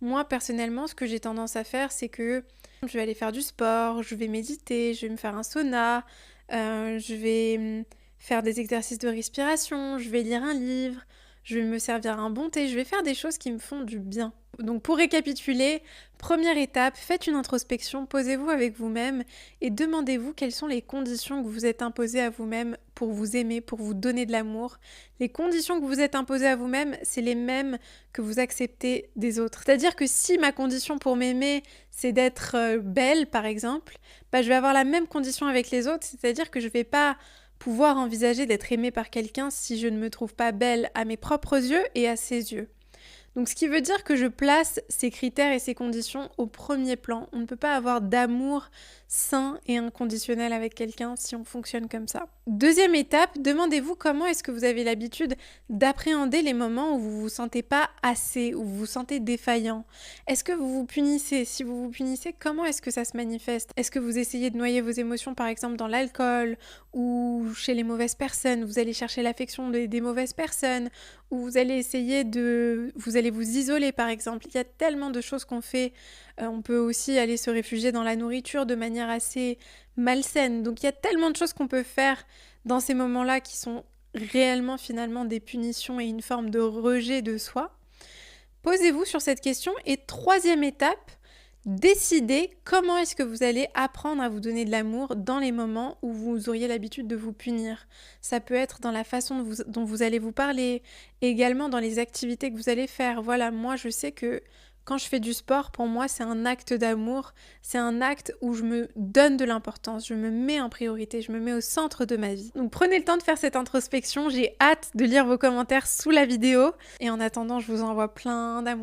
Moi, personnellement, ce que j'ai tendance à faire, c'est que je vais aller faire du sport, je vais méditer, je vais me faire un sauna, je vais faire des exercices de respiration, je vais lire un livre, je vais me servir un bon thé, je vais faire des choses qui me font du bien. Donc pour récapituler, première étape, faites une introspection, posez-vous avec vous-même et demandez-vous quelles sont les conditions que vous êtes imposées à vous-même pour vous aimer, pour vous donner de l'amour. Les conditions que vous êtes imposées à vous-même, c'est les mêmes que vous acceptez des autres. C'est-à-dire que si ma condition pour m'aimer, c'est d'être belle, par exemple, bah, je vais avoir la même condition avec les autres, c'est-à-dire que je vais pas pouvoir envisager d'être aimée par quelqu'un si je ne me trouve pas belle à mes propres yeux et à ses yeux. Donc ce qui veut dire que je place ces critères et ces conditions au premier plan. On ne peut pas avoir d'amour sain et inconditionnel avec quelqu'un si on fonctionne comme ça. Deuxième étape, demandez-vous comment est-ce que vous avez l'habitude d'appréhender les moments où vous vous sentez pas assez, où vous vous sentez défaillant. Est-ce que vous vous punissez? Si vous vous punissez, comment est-ce que ça se manifeste? Est-ce que vous essayez de noyer vos émotions par exemple dans l'alcool ou chez les mauvaises personnes? Vous allez chercher l'affection des mauvaises personnes ou vous allez essayer vous allez vous isoler par exemple. Il y a tellement de choses qu'on fait. On peut aussi aller se réfugier dans la nourriture de manière assez malsaine. Donc il y a tellement de choses qu'on peut faire dans ces moments-là qui sont réellement finalement des punitions et une forme de rejet de soi. Posez-vous sur cette question et troisième étape, décidez comment est-ce que vous allez apprendre à vous donner de l'amour dans les moments où vous auriez l'habitude de vous punir. Ça peut être dans la façon dont vous allez vous parler, également dans les activités que vous allez faire. Voilà, moi je sais que quand je fais du sport, pour moi c'est un acte d'amour, c'est un acte où je me donne de l'importance, je me mets en priorité, je me mets au centre de ma vie. Donc prenez le temps de faire cette introspection, j'ai hâte de lire vos commentaires sous la vidéo et en attendant je vous envoie plein d'amour.